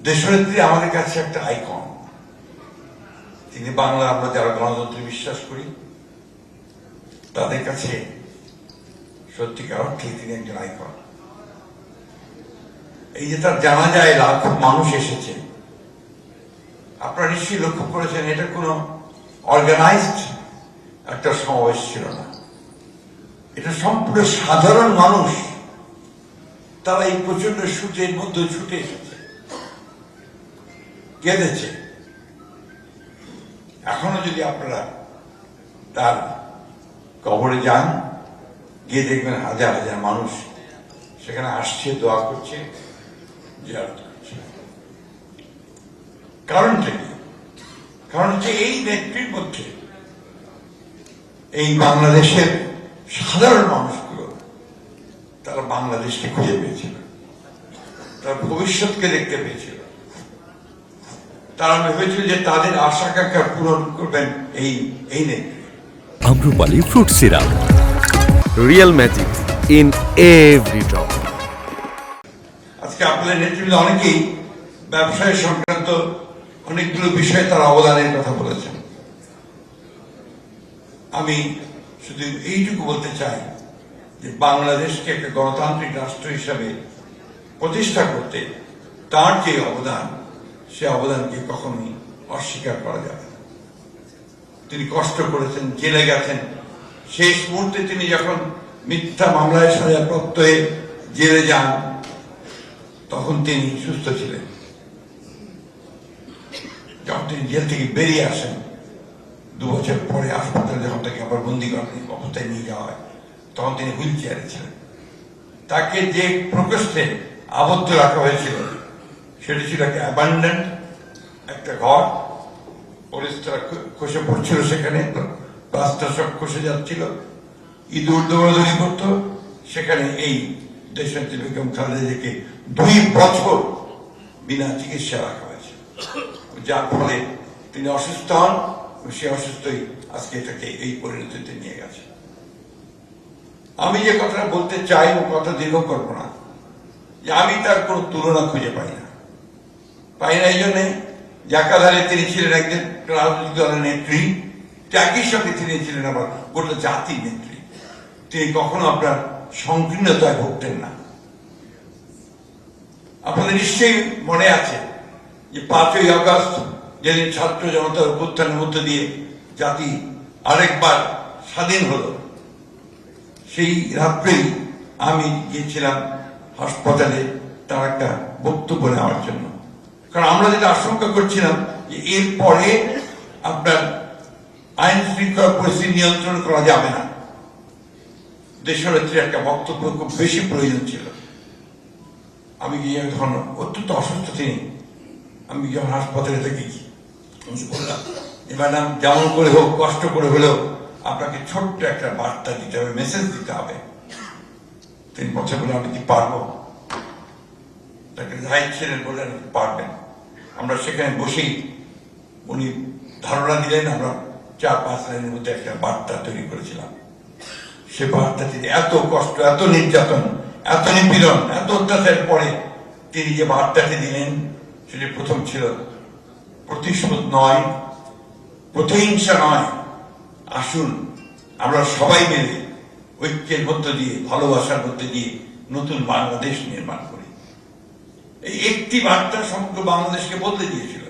দেশনেত্রী আমাদের কাছে একটা আইকন। তিনি বাংলা, আমরা যারা গণতন্ত্রে বিশ্বাস করি তাদের কাছে সত্যিকার অর্থে তিনি একজন আইকন। এই যে তার জানাজায় লাখো মানুষ এসেছে, আপনারা নিশ্চয়ই লক্ষ্য করেছেন, এটা কোনো অর্গানাইজড একটা সমাবেশ ছিল না। এটা সম্পূর্ণ সাধারণ মানুষ, তারা এই প্রচন্ড সূর্যের মধ্যে ছুটে এসেছে, কেঁদেছে। এখনো যদি আপনারা তার কবরে যান, গিয়ে দেখবেন হাজার হাজার মানুষ সেখানে আসছে, দোয়া করছে, জিয়ারত করছে। কারণটা কি? কারণ হচ্ছে এই নেত্রীর মধ্যে এই বাংলাদেশের সাধারণ মানুষগুলো তারা বাংলাদেশকে খুঁজে পেয়েছিল, তারা ভবিষ্যৎকে দেখতে পেয়েছিল। তারা ভেবেছিল যে তাদের আশা আকাঙ্ক্ষা পূরণ করবেন এই নেত্রী। Amrapali fruit syrup, real magic in every drop. আজকে আপনাদের নেতৃত্বে অনেকেই ব্যবসায় সংক্রান্ত অনেকগুলো বিষয়ে তার অবদানের কথা বলেছেন। আমি শুধু এইটুকু বলতে চাই যে বাংলাদেশকে একটা গণতান্ত্রিক রাষ্ট্র হিসাবে প্রতিষ্ঠা করতে তার যে অবদান, সে অবদানকে কখনোই অস্বীকার করা যাবে না। তিনি কষ্ট করেছেন, জেলে গেছেন। শেষ মুহূর্তে তিনি যখন মিথ্যা মামলায় সাজাপ্রাপ্ত হয়ে জেলে যান, তখন তিনি সুস্থ ছিলেন। যখন তিনি জেল থেকে বেরিয়ে আসেন, 2 বছর পরে হাসপাতালে যখন তাকে আবার বন্দী অবস্থায় নিয়ে যাওয়া হয়, তখন তিনি হুইল চেয়ারে ছিলেন। তাকে যে প্রকোষ্ঠে আবদ্ধ রাখা হয়েছিল সেটি ছিল একটা অ্যাবান্ডেন্ট একটা ঘর। পরিস্থিতি খসে পড়ছিল, সেখানে প্লাস্টার সব খসে যাচ্ছিল, ইঁদুর দৌড়াদৌড়ি করত। সেখানে এই দেশনেত্রী বেগম খালেদা জিয়াকে 2 বছর বিনা চিকিৎসা রাখা হয়েছে, যার ফলে তিনি অসুস্থ হন। সে অসুস্থই আজকে এটাকে এই পরিণতিতে নিয়ে গেছে। আমি যে কথাটা বলতে চাই, ও কথা দীর্ঘ করব না, যে আমি তার কোন তুলনা খুঁজে পাই না। এই জন্যে একাধারে তিনি ছিলেন একজন রাজনৈতিক দলের নেত্রী, একই সঙ্গে তিনি ছিলেন আবার গোটা জাতির নেত্রী। তিনি কখনো আপনার সংকীর্ণতায় ভুগতেন না। আপনাদের নিশ্চয়ই মনে আছে যে 5ই আগস্ট, যেদিন ছাত্র জনতার অভ্যুত্থানের মধ্য দিয়ে জাতি আরেকবার স্বাধীন হলো, সেই রাত্রেই আমি গিয়েছিলাম হাসপাতালে তার একটা বক্তব্য নেওয়ার জন্য। কারণ আমরা যেটা আশঙ্কা করছিলাম যে এরপরে আপনার আইন শৃঙ্খলা পরিস্থিতি নিয়ন্ত্রণ করা যাবে না, দেশনেত্রীর একটা বক্তব্য খুব বেশি প্রয়োজন ছিল। আমি গিয়ে যখন অত্যন্ত অসুস্থ তিনি, আমি যখন হাসপাতালে থেকে বললাম যে ম্যাডাম, যেমন করে হোক, কষ্ট করে হলেও আপনাকে ছোট্ট একটা বার্তা দিতে হবে, মেসেজ দিতে হবে। তিনি কথা বলে, আমি কি পারবো? তাকে যাই ছিলেন বললেন পারবেন। আমরা সেখানে বসেই উনি ধারণা দিলেন, আমরা 4-5 লাইনের মধ্যে একটা বার্তা তৈরি করেছিলাম। সে বার্তাটি এত কষ্ট, এত নির্যাতন, এত নিপীড়ন, এত অত্যাচারের পরে তিনি যে বার্তাটি দিলেন, সেটি প্রথম ছিল প্রতিশোধ নয়, প্রতিহিংসা নয়, আসুন আমরা সবাই মিলে ঐক্যের মধ্য দিয়ে, ভালোবাসার মধ্যে দিয়ে নতুন বাংলাদেশ নির্মাণ করি। এই একটি বার্তা সমগ্র বাংলাদেশকে বদলে দিয়েছিল।